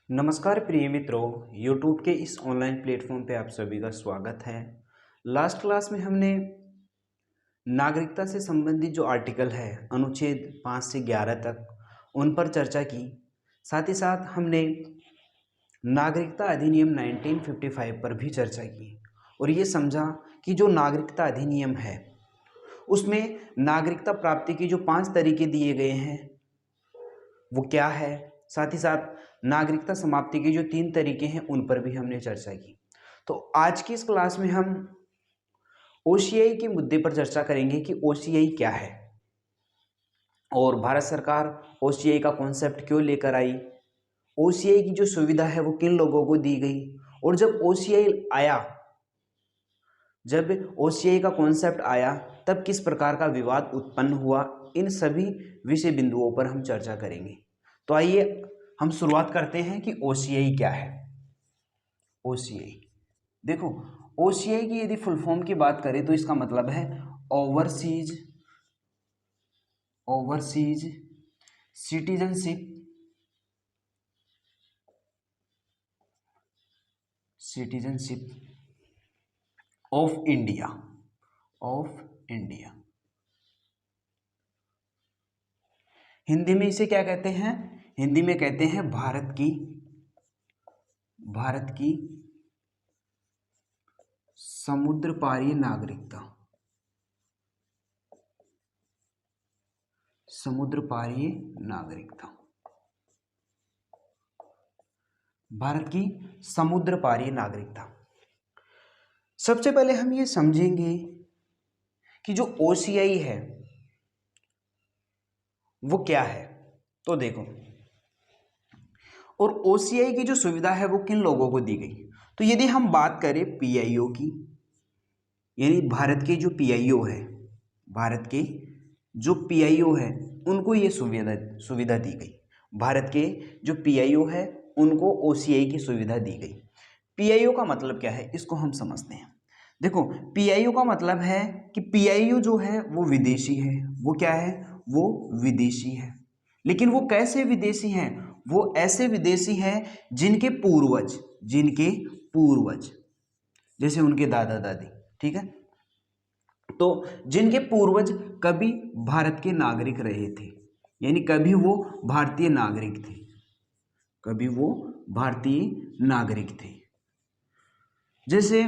नमस्कार प्रिय मित्रों, YouTube के इस ऑनलाइन प्लेटफॉर्म पे आप सभी का स्वागत है। लास्ट क्लास में हमने नागरिकता से संबंधित जो आर्टिकल है अनुच्छेद 5 से 11 तक उन पर चर्चा की। साथ ही साथ हमने नागरिकता अधिनियम 1955 पर भी चर्चा की और ये समझा कि जो नागरिकता अधिनियम है उसमें नागरिकता प्राप्ति के जो 5 तरीके दिए गए हैं वो क्या है। साथ ही साथ नागरिकता समाप्ति के जो 3 तरीके हैं उन पर भी हमने चर्चा की। तो आज की इस क्लास में हम ओसीआई के मुद्दे पर चर्चा करेंगे कि ओसीआई क्या है और भारत सरकार ओसीआई का कॉन्सेप्ट क्यों लेकर आई, ओसीआई की जो सुविधा है वो किन लोगों को दी गई और जब ओसीआई का कॉन्सेप्ट आया तब किस प्रकार का विवाद उत्पन्न हुआ। इन सभी विषय बिंदुओं पर हम चर्चा करेंगे। तो आइए हम शुरुआत करते हैं कि ओसीआई क्या है। ओसीआई देखो, ओसीआई की यदि फुल फॉर्म की बात करें तो इसका मतलब है overseas citizenship of India. Hindi में इसे क्या कहते हैं? हिंदी में कहते हैं भारत की समुद्र पारीय नागरिकता। भारत की समुद्र पारीय नागरिकता। सबसे पहले हम ये समझेंगे कि जो ओसीआई है वो क्या है। तो देखो, और ओसीआई की जो सुविधा है वो किन लोगों को दी गई। तो यदि हम बात करें पीआईओ की, यानी भारत के जो पीआईओ है उनको ये सुविधा दी गई। भारत के जो पीआईओ है उनको ओसीआई की सुविधा दी गई। पीआईओ का मतलब क्या है इसको हम समझते हैं। देखो, पीआईओ का मतलब है कि पीआईओ जो है वो विदेशी है। वो क्या है? वो विदेशी है। लेकिन वो कैसे विदेशी हैं? वो ऐसे विदेशी हैं जिनके पूर्वज जैसे उनके दादा दादी, ठीक है, तो जिनके पूर्वज कभी भारत के नागरिक रहे थे, यानी कभी वो भारतीय नागरिक थे। जैसे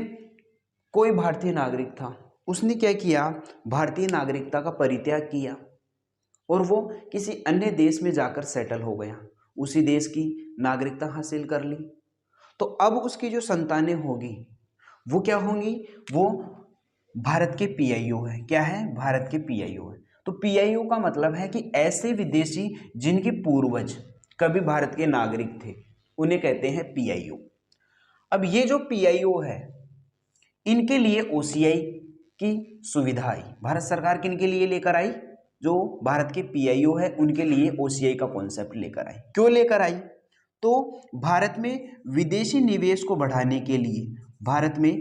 कोई भारतीय नागरिक था, उसने क्या किया, भारतीय नागरिकता का परित्याग किया और वो किसी अन्य देश में जाकर सेटल हो गया, उसी देश की नागरिकता हासिल कर ली। तो अब उसकी जो संतानें होगी वो क्या होंगी? वो भारत के पीआईओ है। क्या है? भारत के पीआईओ है। तो पीआईओ का मतलब है कि ऐसे विदेशी जिनके पूर्वज कभी भारत के नागरिक थे उन्हें कहते हैं पीआईओ। अब ये जो पीआईओ है इनके लिए ओसीआई की सुविधा आई। भारत सरकार किनके लिए लेकर आई? जो भारत के पीआईओ है उनके लिए ओसीआई का कॉन्सेप्ट लेकर आई। क्यों लेकर आई? तो भारत में विदेशी निवेश को बढ़ाने के लिए, भारत में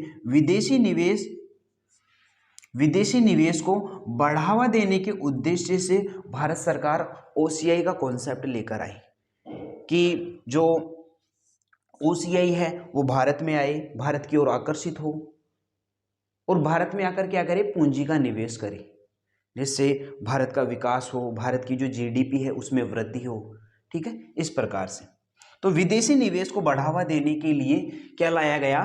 विदेशी निवेश को बढ़ावा देने के उद्देश्य से भारत सरकार ओसीआई का कॉन्सेप्ट लेकर आई कि जो ओसीआई है वो भारत में आए, भारत की ओर आकर्षित हो और भारत में आकर क्या करे? पूंजी का निवेश करे, जिससे भारत का विकास हो, भारत की जो जीडीपी है उसमें वृद्धि हो। ठीक है, इस प्रकार से तो विदेशी निवेश को बढ़ावा देने के लिए क्या लाया गया?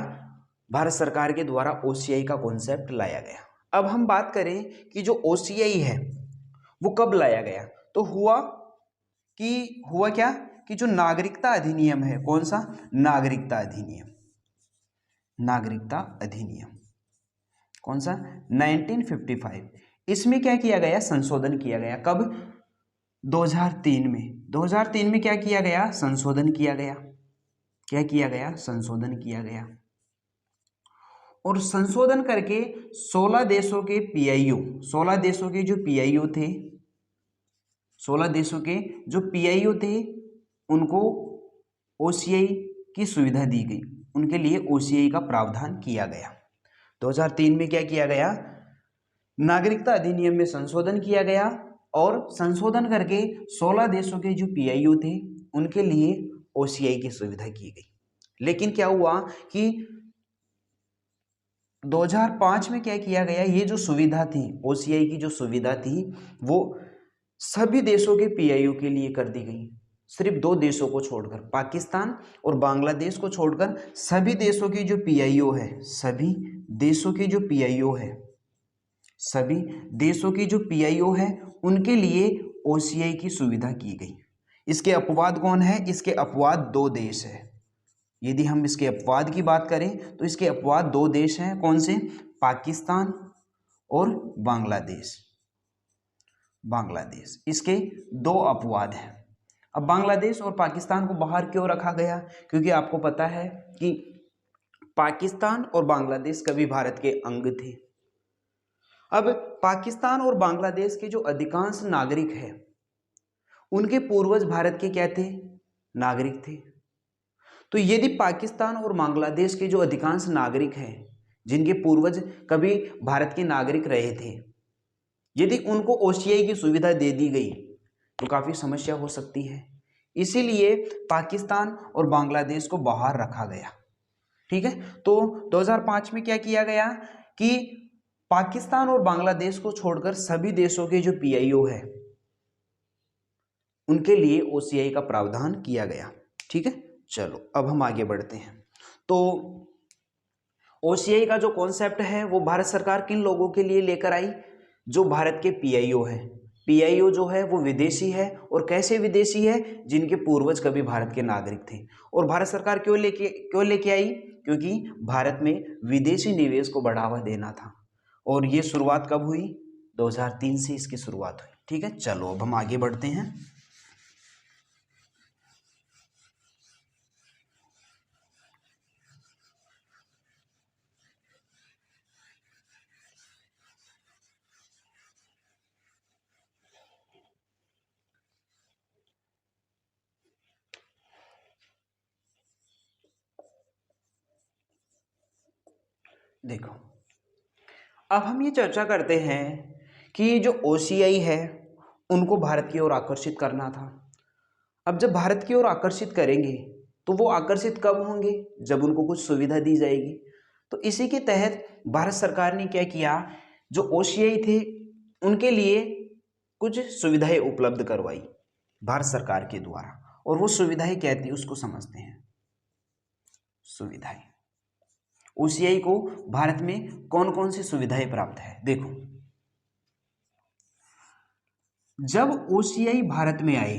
भारत सरकार के द्वारा ओसीआई का कॉन्सेप्ट लाया गया। अब हम बात करें कि जो ओसीआई है वो कब लाया गया। तो हुआ क्या कि जो नागरिकता अधिनियम है, कौन सा? नागरिकता अधिनियम कौन सा? 1955। इसमें क्या किया गया? संशोधन किया गया। कब? 2003 में। 2003 में क्या किया गया? संशोधन किया गया। क्या किया गया? संशोधन किया गया। और संशोधन करके 16 देशों के पीआईओ, 16 देशों के जो पीआईओ थे, 16 देशों के जो पीआईओ थे उनको ओसीआई की सुविधा दी गई, उनके लिए ओसीआई का प्रावधान किया गया। 2003 में क्या किया गया? नागरिकता अधिनियम में संशोधन किया गया और संशोधन करके 16 देशों के जो पीआईओ थे उनके लिए ओसीआई की सुविधा की गई। लेकिन क्या हुआ कि 2005 में क्या किया गया, ये जो सुविधा थी, ओसीआई की जो सुविधा थी, वो सभी देशों के पीआईओ के लिए कर दी गई। सिर्फ दो देशों को छोड़कर, पाकिस्तान और बांग्लादेश को छोड़कर सभी देशों की जो पीआईओ है, सभी देशों की जो पीआईओ है, सभी देशों की जो पीआईओ है, उनके लिए ओसीआई की सुविधा की गई। इसके अपवाद कौन है? इसके अपवाद दो देश है। यदि हम इसके अपवाद की बात करें तो इसके अपवाद दो देश हैं। कौन से? पाकिस्तान और बांग्लादेश। बांग्लादेश, इसके दो अपवाद हैं। अब बांग्लादेश और पाकिस्तान को बाहर क्यों रखा गया? क्योंकि आपको पता है कि पाकिस्तान और बांग्लादेश कभी भारत के अंग थे। अब पाकिस्तान और बांग्लादेश के जो अधिकांश नागरिक हैं, उनके पूर्वज भारत के क्या थे? नागरिक थे। तो यदि पाकिस्तान और बांग्लादेश के जो अधिकांश नागरिक हैं, जिनके पूर्वज कभी भारत के नागरिक रहे थे, यदि उनको ओसीआई की सुविधा दे दी गई तो काफी समस्या हो सकती है। इसीलिए पाकिस्तान और बांग्लादेश को बाहर रखा गया। ठीक है, तो 2005 में क्या किया गया कि पाकिस्तान और बांग्लादेश को छोड़कर सभी देशों के जो पीआईओ है, उनके लिए ओसीआई का प्रावधान किया गया। ठीक है, चलो अब हम आगे बढ़ते हैं। तो ओसीआई का जो कॉन्सेप्ट है वो भारत सरकार किन लोगों के लिए लेकर आई? जो भारत के पीआईओ है। पीआईओ जो है वो विदेशी है, और कैसे विदेशी है? जिनके पूर्वज कभी भारत के नागरिक थे। और भारत सरकार क्यों लेके आई? क्योंकि भारत में विदेशी निवेश को बढ़ावा देना था। और ये शुरुआत कब हुई? 2003 से इसकी शुरुआत हुई। ठीक है, चलो अब हम आगे बढ़ते हैं। देखो, अब हम ये चर्चा करते हैं कि जो ओसीआई है उनको भारत की ओर आकर्षित करना था। अब जब भारत की ओर आकर्षित करेंगे तो वो आकर्षित कब होंगे? जब उनको कुछ सुविधा दी जाएगी। तो इसी के तहत भारत सरकार ने क्या किया, जो ओसीआई थे उनके लिए कुछ सुविधाएं उपलब्ध करवाई भारत सरकार के द्वारा। और वो सुविधाएं क्या थी उसको समझते हैं। सुविधाएं, ओसीआई को भारत में कौन कौन सी सुविधाएं प्राप्त है? देखो, जब ओसीआई भारत में आए,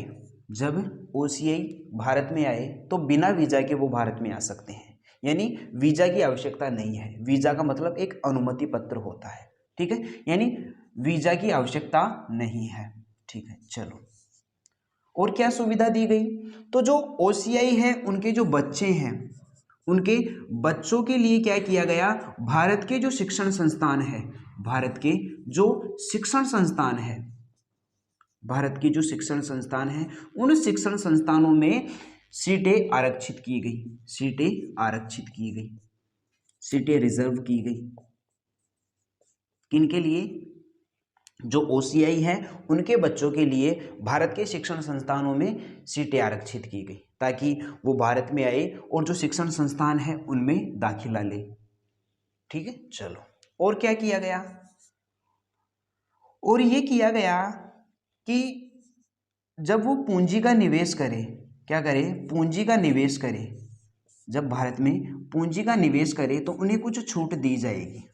जब ओसीआई भारत में आए तो बिना वीजा के वो भारत में आ सकते हैं। यानी वीजा की आवश्यकता नहीं है। वीजा का मतलब एक अनुमति पत्र होता है। ठीक है, यानी वीजा की आवश्यकता नहीं है। ठीक है, चलो और क्या सुविधा दी गई? तो जो ओसीआई है उनके जो बच्चे हैं, उनके बच्चों के लिए क्या किया गया? भारत के जो शिक्षण संस्थान है, भारत के जो शिक्षण संस्थान है, भारत की जो शिक्षण संस्थान है, उन शिक्षण संस्थानों में सीटें आरक्षित की गई। सीटें आरक्षित की गई, सीटें रिजर्व की गई। किनके लिए? जो ओसीआई है उनके बच्चों के लिए भारत के शिक्षण संस्थानों में सीटें आरक्षित की गई, ताकि वो भारत में आए और जो शिक्षण संस्थान है उनमें दाखिला ले। ठीक है, चलो और क्या किया गया? और ये किया गया कि जब वो पूंजी का निवेश करे, क्या करे? पूंजी का निवेश करे। जब भारत में पूंजी का निवेश करे तो उन्हें कुछ छूट दी जाएगी।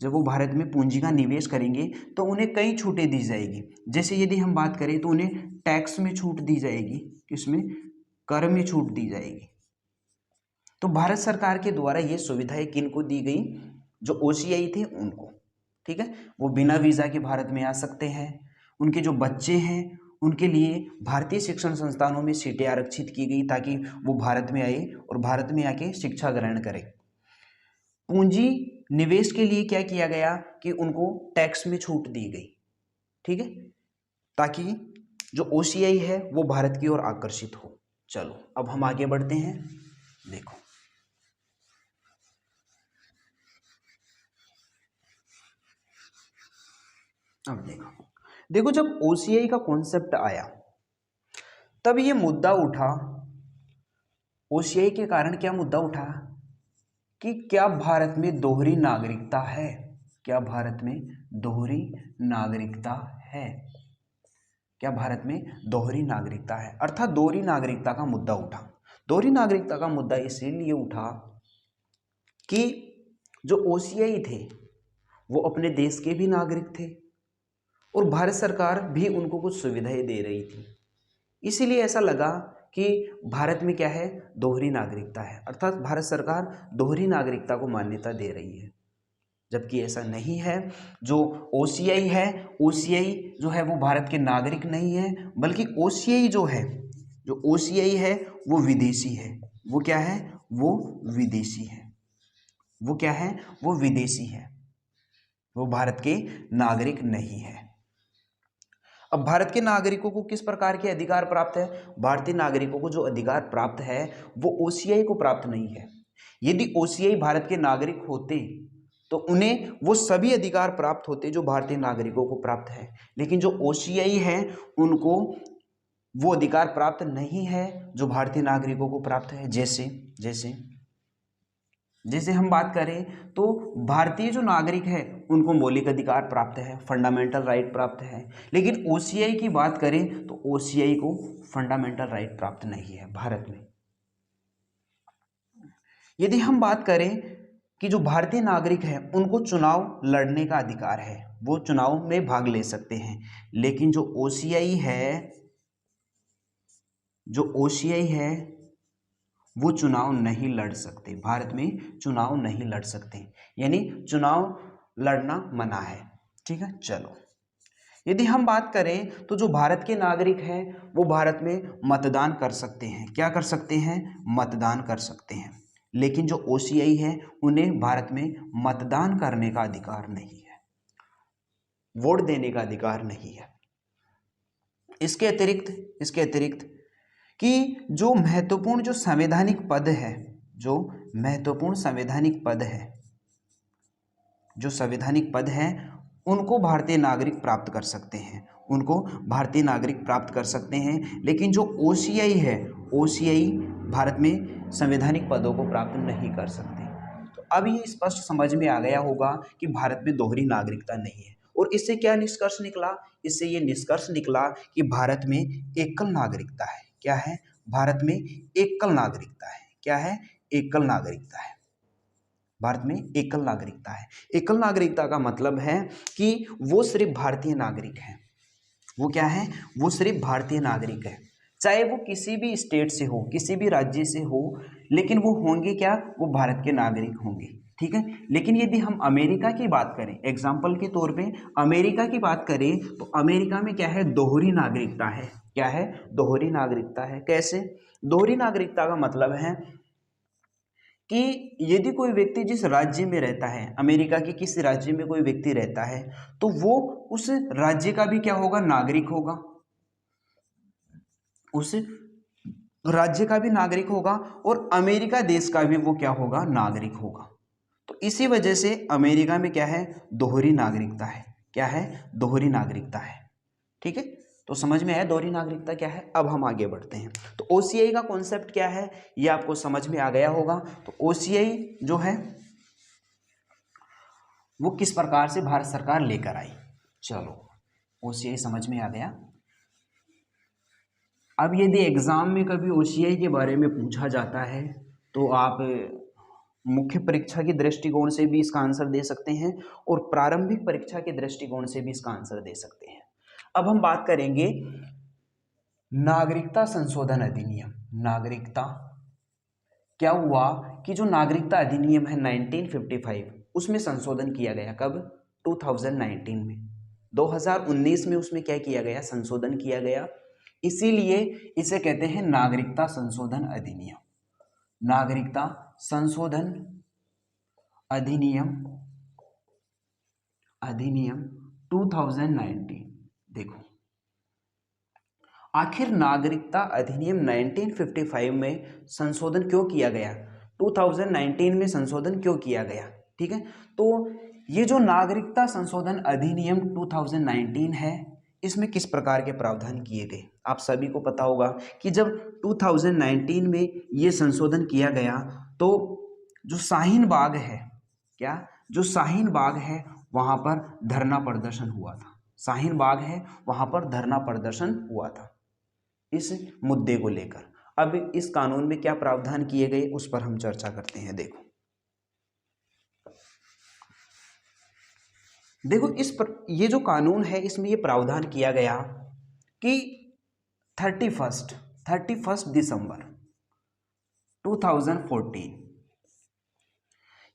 जब वो भारत में पूंजी का निवेश करेंगे तो उन्हें कई छूटें दी जाएगी। जैसे यदि हम बात करें तो उन्हें टैक्स में छूट दी जाएगी। किसमें? कर में छूट दी जाएगी। तो भारत सरकार के द्वारा ये सुविधाएं किनको दी गई? जो ओसीआई थे उनको। ठीक है, वो बिना वीजा के भारत में आ सकते हैं। उनके जो बच्चे हैं उनके लिए भारतीय शिक्षण संस्थानों में सीटें आरक्षित की गई, ताकि वो भारत में आए और भारत में आके शिक्षा ग्रहण करें। पूंजी निवेश के लिए क्या किया गया कि उनको टैक्स में छूट दी गई। ठीक है, ताकि जो ओसीआई है वो भारत की ओर आकर्षित हो। चलो अब हम आगे बढ़ते हैं। देखो, अब देखो जब ओसीआई का कॉन्सेप्ट आया तब ये मुद्दा उठा ओसीआई के कारण क्या मुद्दा उठा कि क्या भारत में दोहरी नागरिकता है, क्या भारत में दोहरी नागरिकता है, क्या भारत में दोहरी नागरिकता है, अर्थात दोहरी नागरिकता का मुद्दा उठा। दोहरी नागरिकता का मुद्दा इसीलिए उठा कि जो ओसीआई थे वो अपने देश के भी नागरिक थे और भारत सरकार भी उनको कुछ सुविधाएं दे रही थी। इसीलिए ऐसा लगा कि भारत में क्या है, दोहरी नागरिकता है, अर्थात भारत सरकार दोहरी नागरिकता को मान्यता दे रही है, जबकि ऐसा नहीं है। जो ओसीआई है, ओसीआई जो है वो भारत के नागरिक नहीं है, बल्कि ओसीआई जो है, जो ओसीआई है वो विदेशी है। वो क्या है, वो विदेशी है। वो क्या है, वो विदेशी है, वो भारत के नागरिक नहीं है। अब भारत के नागरिकों को किस प्रकार के अधिकार प्राप्त है? भारतीय नागरिकों को जो अधिकार प्राप्त है वो ओसीआई को प्राप्त नहीं है। यदि ओसीआई भारत के नागरिक होते तो उन्हें वो सभी अधिकार प्राप्त होते जो भारतीय नागरिकों को प्राप्त है, लेकिन जो ओसीआई है उनको वो अधिकार प्राप्त नहीं है जो भारतीय नागरिकों को प्राप्त है। जैसे जैसे जैसे हम बात करें तो भारतीय जो नागरिक है उनको मौलिक अधिकार प्राप्त है, फंडामेंटल राइट प्राप्त है, लेकिन ओसीआई की बात करें तो ओसीआई को फंडामेंटल राइट प्राप्त नहीं है भारत में। यदि हम बात करें कि जो भारतीय नागरिक हैं उनको चुनाव लड़ने का अधिकार है, वो चुनाव में भाग ले सकते हैं, लेकिन जो ओसीआई है, जो ओसीआई है वो चुनाव नहीं लड़ सकते, भारत में चुनाव नहीं लड़ सकते, यानी चुनाव लड़ना मना है। ठीक है, चलो यदि हम बात करें तो जो भारत के नागरिक हैं वो भारत में मतदान कर सकते हैं। क्या कर सकते हैं? मतदान कर सकते हैं, लेकिन जो ओसीआई है उन्हें भारत में मतदान करने का अधिकार नहीं है, वोट देने का अधिकार नहीं है। इसके अतिरिक्त कि जो महत्वपूर्ण जो संवैधानिक पद है, जो महत्वपूर्ण संवैधानिक पद है, जो संवैधानिक पद है उनको भारतीय नागरिक प्राप्त कर सकते हैं, उनको भारतीय नागरिक प्राप्त कर सकते हैं, लेकिन जो ओसीआई है, ओसीआई भारत में संवैधानिक पदों को प्राप्त नहीं कर सकते। तो अब ये स्पष्ट समझ में आ गया होगा कि भारत में दोहरी नागरिकता नहीं है। और इससे क्या निष्कर्ष निकला? इससे ये निष्कर्ष निकला कि भारत में एकल नागरिकता है। क्या है? भारत में एकल नागरिकता है। क्या है? एकल नागरिकता है। भारत में एकल नागरिकता है। एकल नागरिकता का मतलब है कि वो सिर्फ भारतीय नागरिक है। वो क्या है? वो सिर्फ भारतीय नागरिक है, चाहे वो किसी भी स्टेट से हो, किसी भी राज्य से हो, लेकिन वो होंगे क्या? वो भारत के नागरिक होंगे। ठीक है, लेकिन यदि हम अमेरिका की बात करें, एग्जाम्पल के तौर पे अमेरिका की बात करें तो अमेरिका में क्या है? दोहरी नागरिकता है। क्या है? दोहरी नागरिकता है। कैसे? दोहरी नागरिकता का मतलब है कि यदि कोई व्यक्ति जिस राज्य में रहता है, अमेरिका के किसी राज्य में कोई व्यक्ति रहता है, तो वो उस राज्य का भी क्या होगा? नागरिक होगा। उस राज्य का भी नागरिक होगा और अमेरिका देश का भी वो क्या होगा? नागरिक होगा। तो इसी वजह से अमेरिका में क्या है? दोहरी नागरिकता है। क्या है? दोहरी नागरिकता है। ठीक है, तो समझ में आया दोहरी नागरिकता क्या है। अब हम आगे बढ़ते हैं। तो ओसीआई का कॉन्सेप्ट क्या है ये आपको समझ में आ गया होगा। तो ओसीआई जो है वो किस प्रकार से भारत सरकार लेकर आई। चलो, ओसीआई समझ में आ गया। अब यदि एग्जाम में कभी ओसीआई के बारे में पूछा जाता है तो आप मुख्य परीक्षा के दृष्टिकोण से भी इसका आंसर दे सकते हैं और प्रारंभिक परीक्षा के दृष्टिकोण से भी इसका आंसर दे सकते हैं। अब हम बात करेंगे नागरिकता संशोधन अधिनियम। नागरिकता क्या हुआ कि जो नागरिकता अधिनियम है 1955 उसमें संशोधन किया गया। कब? 2019 में, 2019 में उसमें क्या किया गया? संशोधन किया गया। इसीलिए इसे कहते हैं नागरिकता संशोधन अधिनियम। नागरिकता संशोधन अधिनियम 2019। देखो, आखिर नागरिकता अधिनियम 1955 में संशोधन क्यों किया गया? 2019 में संशोधन क्यों किया गया? ठीक है, तो ये जो नागरिकता संशोधन अधिनियम 2019 है इसमें किस प्रकार के प्रावधान किए गए। आप सभी को पता होगा कि जब 2019 में ये संशोधन किया गया तो जो शाहीन बाग है, क्या जो शाहीन बाग है वहां पर धरना प्रदर्शन हुआ था। शाहीन बाग है वहां पर धरना प्रदर्शन हुआ था इस मुद्दे को लेकर। अब इस कानून में क्या प्रावधान किए गए उस पर हम चर्चा करते हैं। देखो ये जो कानून है इसमें ये प्रावधान किया गया कि 31 दिसंबर 2014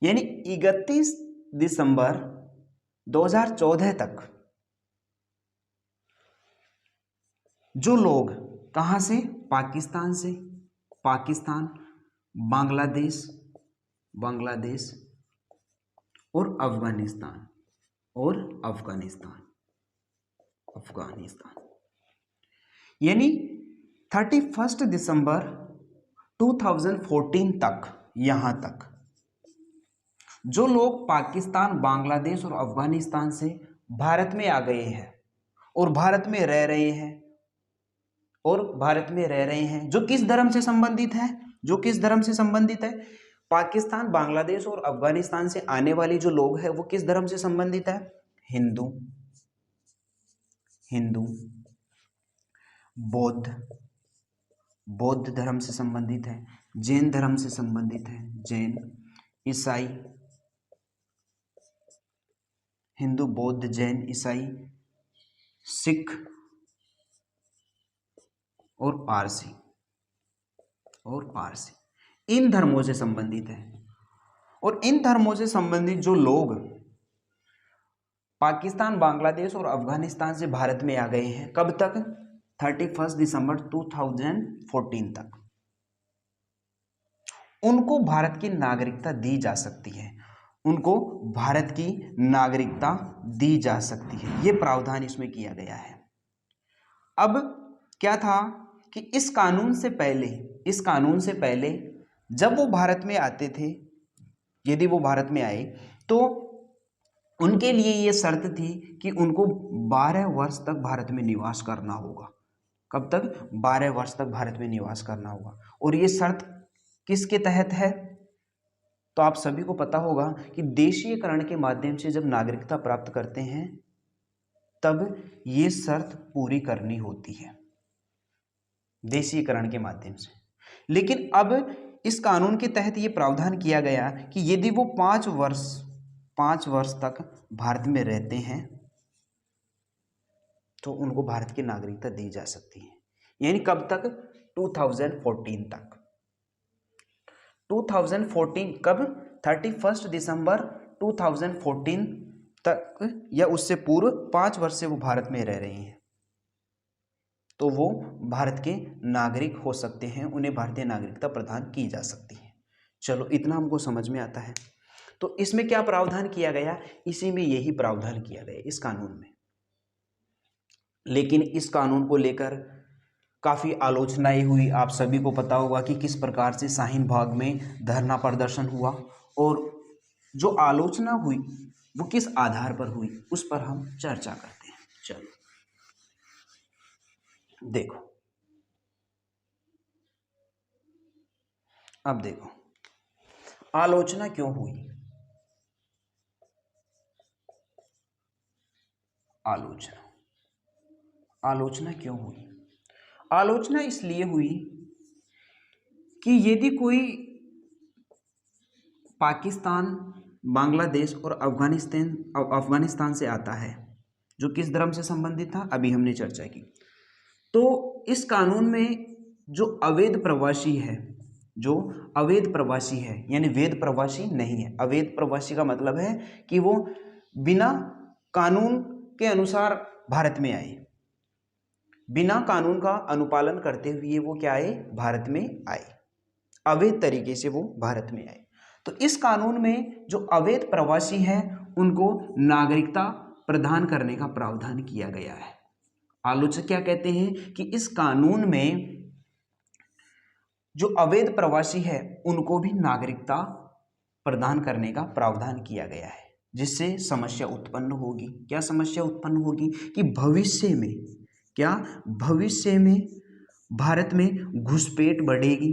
यानी 31 दिसंबर 2014 तक जो लोग कहां से, पाकिस्तान से, पाकिस्तान, बांग्लादेश और अफगानिस्तान यानी 31 दिसंबर 2014 तक, यहां तक जो लोग पाकिस्तान, बांग्लादेश और अफगानिस्तान से भारत में आ गए हैं और भारत में रह रहे हैं जो किस धर्म से संबंधित है, पाकिस्तान, बांग्लादेश और अफगानिस्तान से आने वाले जो लोग हैं वो किस धर्म से संबंधित है, हिंदू, बौद्ध धर्म से संबंधित है, जैन धर्म से संबंधित है, ईसाई, हिंदू, बौद्ध, जैन, ईसाई, सिख और पारसी इन धर्मों से संबंधित है। और इन धर्मों से संबंधित जो लोग पाकिस्तान, बांग्लादेश और अफगानिस्तान से भारत में आ गए हैं, कब तक, 31 दिसंबर 2014 तक, उनको भारत की नागरिकता दी जा सकती है, ये प्रावधान इसमें किया गया है। अब क्या था कि इस कानून से पहले जब वो भारत में आते थे, यदि वो भारत में आए तो उनके लिए ये शर्त थी कि उनको 12 वर्ष तक भारत में निवास करना होगा। कब तक, 12 वर्ष तक भारत में निवास करना होगा। और ये शर्त किसके तहत है, तो आप सभी को पता होगा कि देशीयकरण के माध्यम से जब नागरिकता प्राप्त करते हैं तब ये शर्त पूरी करनी होती है, देशीयकरण के माध्यम से। लेकिन अब इस कानून के तहत ये प्रावधान किया गया कि यदि वो 5 वर्ष तक भारत में रहते हैं तो उनको भारत की नागरिकता दी जा सकती है। यानी कब तक, 2014 तक। 2014 कब, 31 दिसंबर 2014 तक या उससे पूर्व 5 वर्ष से वो भारत में रह रहे हैं तो वो भारत के नागरिक हो सकते हैं, उन्हें भारतीय नागरिकता प्रदान की जा सकती है। चलो इतना हमको समझ में आता है। तो इसमें क्या प्रावधान किया गया, इसी में यही प्रावधान किया गया इस कानून में। लेकिन इस कानून को लेकर काफ़ी आलोचनाएं हुई। आप सभी को पता होगा कि किस प्रकार से शाहीन बाग में धरना प्रदर्शन हुआ और जो आलोचना हुई वो किस आधार पर हुई उस पर हम चर्चा करते हैं। चलो देखो, अब देखो आलोचना क्यों हुई। आलोचना क्यों हुई, आलोचना इसलिए हुई कि यदि कोई पाकिस्तान, बांग्लादेश और अफगानिस्तान से आता है जो किस धर्म से संबंधित था, अभी हमने चर्चा की, तो इस कानून में जो अवैध प्रवासी है यानी वैध प्रवासी नहीं है। अवैध प्रवासी का मतलब है कि वो बिना कानून के अनुसार भारत में आए, बिना कानून का अनुपालन करते हुए वो क्या आए, भारत में आए, अवैध तरीके से वो भारत में आए। तो इस कानून में जो अवैध प्रवासी हैं उनको नागरिकता प्रदान करने का प्रावधान किया गया है। आलोचक क्या कहते हैं कि इस कानून में जो अवैध प्रवासी है उनको भी नागरिकता प्रदान करने का प्रावधान किया गया है। जिससे समस्या उत्पन्न होगी। क्या समस्या उत्पन्न होगी कि भविष्य में, क्या भविष्य में भारत में घुसपैठ बढ़ेगी।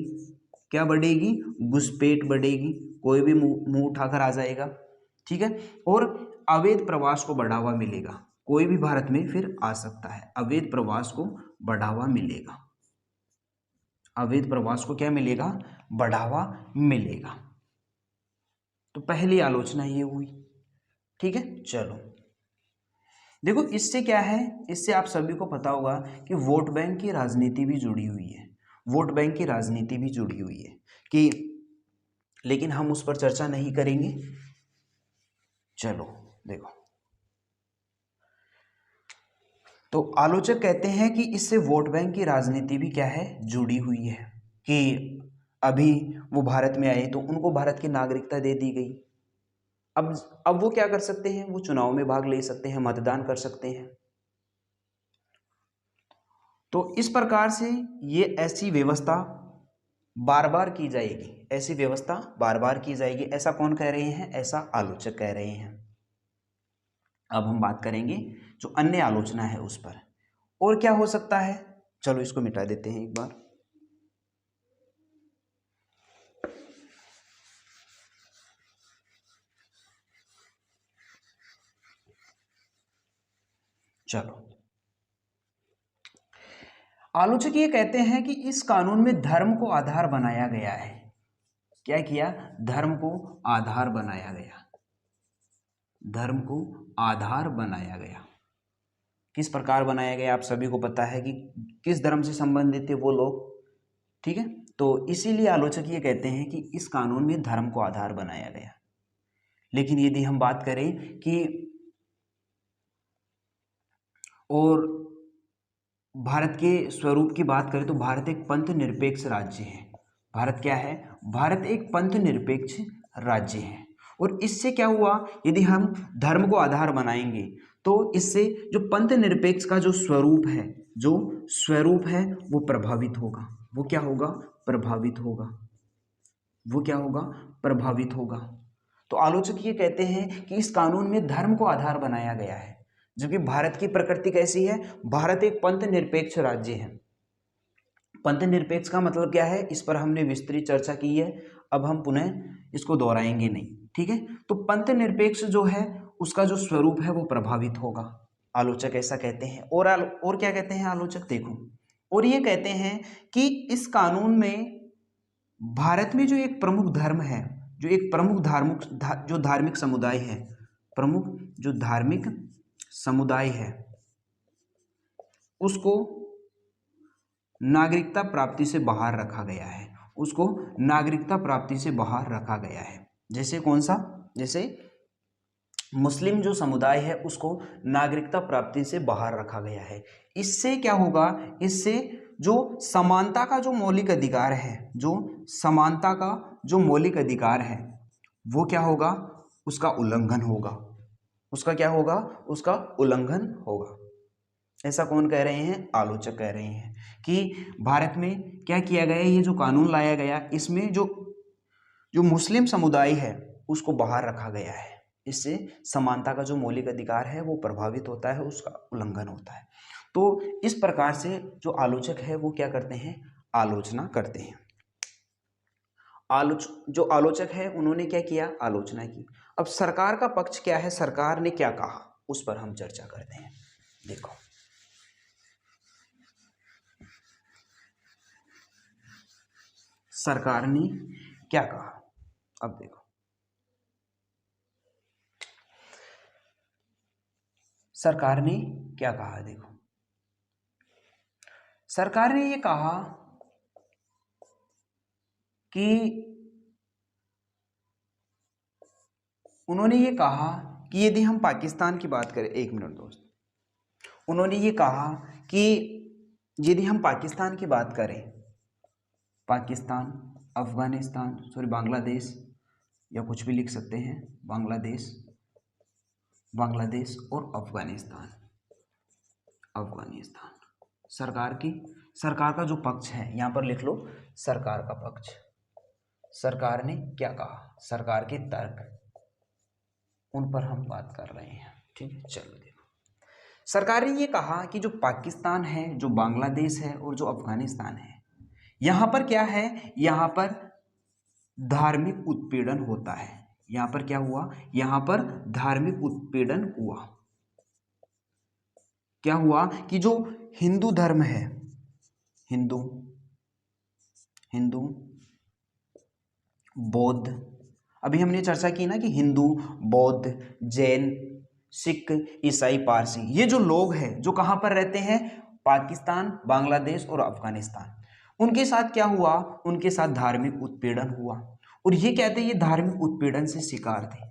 क्या बढ़ेगी? घुसपैठ बढ़ेगी। कोई भी मुंह उठाकर आ जाएगा, ठीक है। और अवैध प्रवास को बढ़ावा मिलेगा। कोई भी भारत में फिर आ सकता है, अवैध प्रवास को बढ़ावा मिलेगा। अवैध प्रवास को क्या मिलेगा? बढ़ावा मिलेगा। तो पहली आलोचना ये हुई, ठीक है। चलो देखो, इससे क्या है, इससे आप सभी को पता होगा कि वोट बैंक की राजनीति भी जुड़ी हुई है। वोट बैंक की राजनीति भी जुड़ी हुई है कि, लेकिन हम उस पर चर्चा नहीं करेंगे। चलो देखो, तो आलोचक कहते हैं कि इससे वोट बैंक की राजनीति भी क्या है, जुड़ी हुई है। कि अभी वो भारत में आए तो उनको भारत की नागरिकता दे दी गई। अब वो क्या कर सकते हैं? वो चुनाव में भाग ले सकते हैं, मतदान कर सकते हैं। तो इस प्रकार से ये ऐसी व्यवस्था बार बार की जाएगी, ऐसी व्यवस्था बार बार की जाएगी। ऐसा कौन कह रहे हैं? ऐसा आलोचक कह रहे हैं। अब हम बात करेंगे जो अन्य आलोचना है उस पर, और क्या हो सकता है। चलो इसको मिटा देते हैं एक बार। चलो, आलोचक ये कहते हैं कि इस कानून में धर्म को आधार बनाया गया है। क्या किया? धर्म को आधार बनाया गया। धर्म को आधार बनाया गया। किस प्रकार बनाया गया? आप सभी को पता है कि किस धर्म से संबंधित थे वो लोग, ठीक है। तो इसीलिए आलोचक ये कहते हैं कि इस कानून में धर्म को आधार बनाया गया। लेकिन यदि हम बात करें कि और भारत के स्वरूप की बात करें तो भारत एक पंथ निरपेक्ष राज्य है। भारत क्या है? भारत एक पंथ निरपेक्ष राज्य है। और इससे क्या हुआ, यदि हम धर्म को आधार बनाएंगे तो इससे जो पंथ निरपेक्ष का जो स्वरूप है वो प्रभावित होगा। वो क्या होगा? प्रभावित होगा। वो क्या होगा? प्रभावित होगा। तो आलोचक ये कहते हैं कि इस कानून में धर्म को आधार बनाया गया है, जबकि भारत की प्रकृति कैसी है? भारत एक पंथ निरपेक्ष राज्य है। पंथ निरपेक्ष का मतलब क्या है, इस पर हमने विस्तृत चर्चा की है। अब हम पुनः इसको दोहराएंगे नहीं, ठीक है। तो पंथ निरपेक्ष जो है उसका जो स्वरूप है वो प्रभावित होगा, आलोचक ऐसा कहते हैं। और क्या कहते हैं आलोचक? देखो, और ये कहते हैं कि इस कानून में भारत में जो एक प्रमुख धर्म है, जो एक प्रमुख जो धार्मिक समुदाय है, प्रमुख जो धार्मिक समुदाय है, उसको नागरिकता प्राप्ति से बाहर रखा गया है। उसको नागरिकता प्राप्ति से बाहर रखा गया है। जैसे कौन सा? जैसे मुस्लिम जो समुदाय है उसको नागरिकता प्राप्ति से बाहर रखा गया है। इससे क्या होगा? इससे जो समानता का जो मौलिक अधिकार है, जो समानता का जो मौलिक अधिकार है वो क्या होगा? उसका उल्लंघन होगा। उसका क्या होगा? उसका उल्लंघन होगा। ऐसा कौन कह रहे हैं? आलोचक कह रहे हैं कि भारत में क्या किया गया, ये जो कानून लाया गया इसमें जो मुस्लिम समुदाय है उसको बाहर रखा गया है। इससे समानता का जो मौलिक अधिकार है वो प्रभावित होता है, उसका उल्लंघन होता है। तो इस प्रकार से जो आलोचक है वो क्या करते हैं? आलोचना करते हैं। जो आलोचक है उन्होंने क्या किया? आलोचना की। अब सरकार का पक्ष क्या है, सरकार ने क्या कहा, उस पर हम चर्चा करते हैं। देखो, सरकार ने क्या कहा। अब देखो, सरकार ने क्या कहा। देखो, सरकार ने ये कहा कि उन्होंने ये कहा कि यदि हम पाकिस्तान की बात करें, एक मिनट दोस्त, उन्होंने ये कहा कि यदि हम पाकिस्तान की बात करें, पाकिस्तान, अफगानिस्तान, सॉरी बांग्लादेश, या कुछ भी लिख सकते हैं, बांग्लादेश और अफगानिस्तान। सरकार का जो पक्ष है यहां पर लिख लो, सरकार का पक्ष। सरकार ने क्या कहा, सरकार के तर्क। उन पर हम बात कर रहे हैं। ठीक है, चलो देखो, सरकार ने ये कहा कि जो पाकिस्तान है, जो बांग्लादेश है और जो अफगानिस्तान है, यहाँ पर क्या है, यहाँ पर धार्मिक उत्पीड़न होता है। यहाँ पर क्या हुआ, यहाँ पर धार्मिक उत्पीड़न हुआ। क्या हुआ कि जो हिंदू धर्म है, हिंदू हिंदू बौद्ध, अभी हमने चर्चा की ना कि हिंदू, बौद्ध, जैन, सिख, ईसाई, पारसी, ये जो लोग हैं जो कहाँ पर रहते हैं, पाकिस्तान, बांग्लादेश और अफगानिस्तान, उनके साथ क्या हुआ, उनके साथ धार्मिक उत्पीड़न हुआ। और ये कहते हैं ये धार्मिक उत्पीड़न से शिकार थे,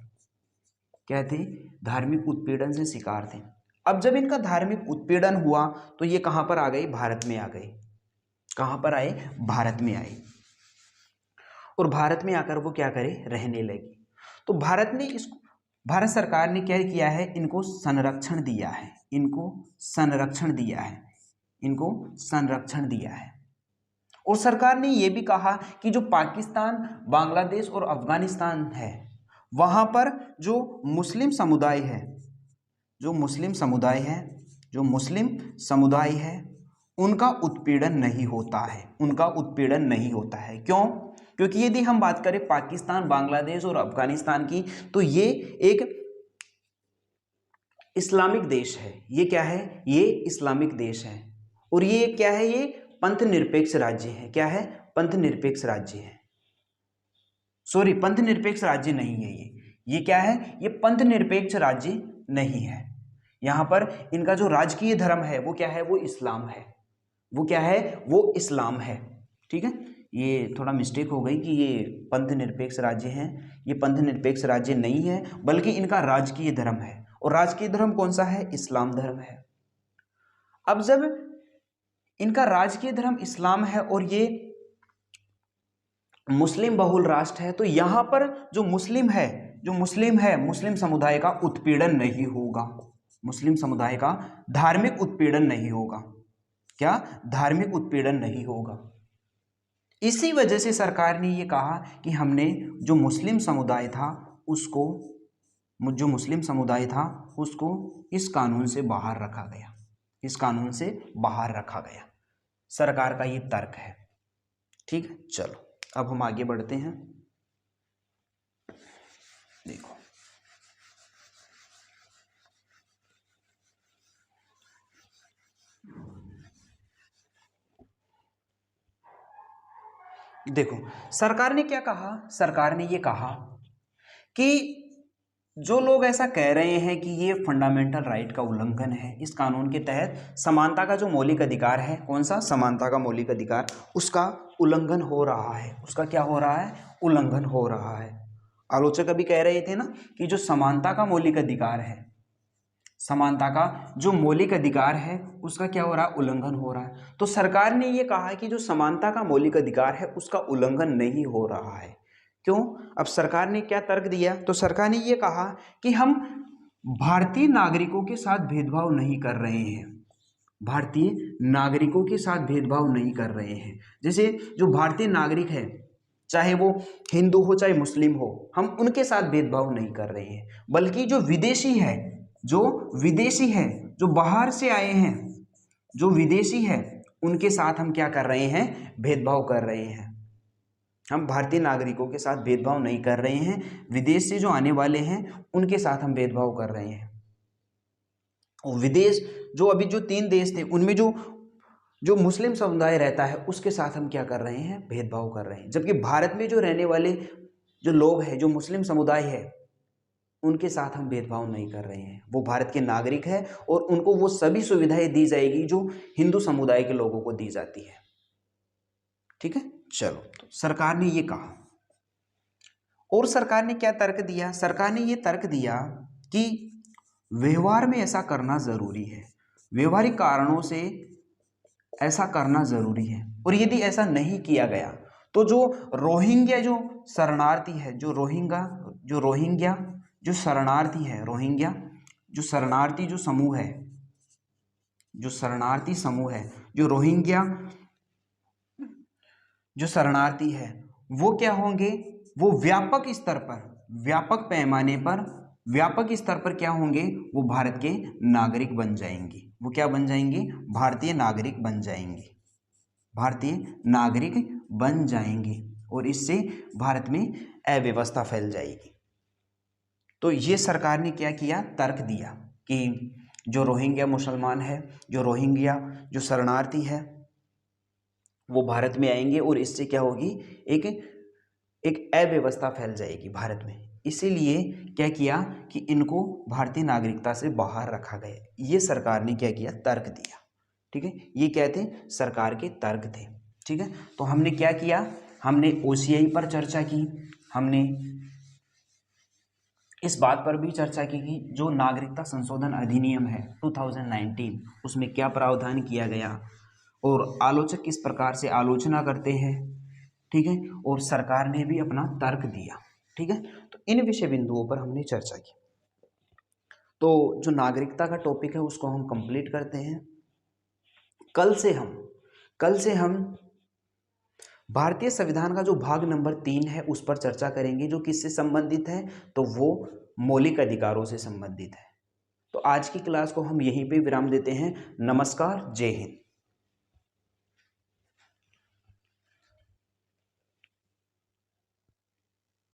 कहते धार्मिक उत्पीड़न से शिकार थे। अब जब इनका धार्मिक उत्पीड़न हुआ तो ये कहाँ पर आ गए, भारत में आ गए। कहाँ पर आए, भारत में आए। और भारत में आकर वो क्या करे, रहने लगी। तो भारत सरकार ने क्या किया है, इनको संरक्षण दिया है, इनको संरक्षण दिया है, इनको संरक्षण दिया है। और सरकार ने ये भी कहा कि जो पाकिस्तान, बांग्लादेश और अफगानिस्तान है, वहां पर जो मुस्लिम समुदाय है, जो मुस्लिम समुदाय है, जो मुस्लिम समुदाय है, उनका उत्पीड़न नहीं होता है, उनका उत्पीड़न नहीं होता है। क्यों? क्योंकि यदि हम बात करें पाकिस्तान, बांग्लादेश और अफगानिस्तान की, तो ये एक इस्लामिक देश है। ये क्या है, ये इस्लामिक देश है। और ये क्या है, ये पंथ निरपेक्ष राज्य है। क्या है, पंथ निरपेक्ष राज्य है। सॉरी, पंथ निरपेक्ष राज्य नहीं है ये क्या है, ये पंथ निरपेक्ष राज्य नहीं है। यहां पर इनका जो राजकीय धर्म है वो क्या है, वो इस्लाम है। वो क्या है, वो इस्लाम है। ठीक है, ये थोड़ा मिस्टेक हो गई कि ये पंथ निरपेक्ष राज्य है। ये पंथ निरपेक्ष राज्य नहीं है, बल्कि इनका राजकीय धर्म है। और राजकीय धर्म कौन सा है, इस्लाम धर्म है। अब जब इनका राजकीय धर्म इस्लाम है और ये मुस्लिम बहुल राष्ट्र है, तो यहां पर जो मुस्लिम है, मुस्लिम समुदाय का उत्पीड़न नहीं होगा। मुस्लिम समुदाय का धार्मिक उत्पीड़न नहीं होगा। क्या, धार्मिक उत्पीड़न नहीं होगा। इसी वजह से सरकार ने ये कहा कि हमने जो मुस्लिम समुदाय था उसको इस कानून से बाहर रखा गया, इस कानून से बाहर रखा गया। सरकार का ये तर्क है। ठीक है, चलो अब हम आगे बढ़ते हैं। देखो, सरकार ने क्या कहा, सरकार ने ये कहा कि जो लोग ऐसा कह रहे हैं कि ये फंडामेंटल राइट का उल्लंघन है, इस कानून के तहत समानता का जो मौलिक अधिकार है, कौन सा, समानता का मौलिक अधिकार, उसका उल्लंघन हो रहा है। उसका क्या हो रहा है, उल्लंघन हो रहा है। आलोचक अभी कह रहे थे ना कि जो समानता का मौलिक अधिकार है, समानता का जो मौलिक अधिकार है, उसका क्या हो रहा है, उल्लंघन हो रहा है। तो सरकार ने ये कहा कि जो समानता का मौलिक अधिकार है उसका उल्लंघन नहीं हो रहा है। क्यों? अब सरकार ने क्या तर्क दिया, तो सरकार ने ये कहा कि हम भारतीय नागरिकों के साथ भेदभाव नहीं कर रहे हैं, भारतीय नागरिकों के साथ भेदभाव नहीं कर रहे हैं। जैसे जो भारतीय नागरिक है, चाहे वो हिंदू हो चाहे मुस्लिम हो, हम उनके साथ भेदभाव नहीं कर रहे हैं, बल्कि जो विदेशी है, जो बाहर से आए हैं, जो विदेशी है, उनके साथ हम क्या कर रहे हैं, भेदभाव कर रहे हैं। हम भारतीय नागरिकों के साथ भेदभाव नहीं कर रहे हैं, विदेश से जो आने वाले हैं उनके साथ हम भेदभाव कर रहे हैं। और विदेश जो अभी जो 3 देश थे, उनमें जो मुस्लिम समुदाय रहता है उसके साथ हम क्या कर रहे हैं, भेदभाव कर रहे हैं। जबकि भारत में जो रहने वाले जो लोग हैं, जो मुस्लिम समुदाय है, उनके साथ हम भेदभाव नहीं कर रहे हैं। वो भारत के नागरिक है और उनको वो सभी सुविधाएं दी जाएगी जो हिंदू समुदाय के लोगों को दी जाती है। ठीक है, चलो, तो सरकार ने ये कहा। और सरकार ने क्या तर्क दिया, सरकार ने ये तर्क दिया कि व्यवहार में ऐसा करना जरूरी है, व्यवहारिक कारणों से ऐसा करना जरूरी है। और यदि ऐसा नहीं किया गया तो जो रोहिंग्या जो शरणार्थी है, जो शरणार्थी है, रोहिंग्या जो शरणार्थी जो समूह है, जो रोहिंग्या जो शरणार्थी है, वो क्या होंगे, वो व्यापक स्तर पर, व्यापक पैमाने पर व्यापक स्तर पर क्या होंगे, वो भारत के नागरिक बन जाएंगे। वो क्या बन जाएंगे, भारतीय नागरिक बन जाएंगे, भारतीय नागरिक बन जाएंगे, और इससे भारत में अव्यवस्था फैल जाएगी। तो ये सरकार ने क्या किया, तर्क दिया कि जो रोहिंग्या मुसलमान है, जो रोहिंग्या जो शरणार्थी है, वो भारत में आएंगे और इससे क्या होगी, एक अव्यवस्था फैल जाएगी भारत में। इसीलिए क्या किया कि इनको भारतीय नागरिकता से बाहर रखा गया। ये सरकार ने क्या किया, तर्क दिया। ठीक है, ये क्या थे, सरकार के तर्क थे। ठीक है, तो हमने क्या किया, हमने OCI पर चर्चा की, हमने इस बात पर भी चर्चा की कि जो नागरिकता संशोधन अधिनियम है 2019, उसमें क्या प्रावधान किया गया और आलोचक किस प्रकार से आलोचना करते हैं। ठीक है, और सरकार ने भी अपना तर्क दिया। ठीक है, तो इन विषय बिंदुओं पर हमने चर्चा की। तो जो नागरिकता का टॉपिक है उसको हम कंप्लीट करते हैं। कल से हम भारतीय संविधान का जो भाग नंबर 3 है उस पर चर्चा करेंगे, जो किससे संबंधित है, तो वो मौलिक अधिकारों से संबंधित है। तो आज की क्लास को हम यहीं पे विराम देते हैं। नमस्कार, जय हिंद।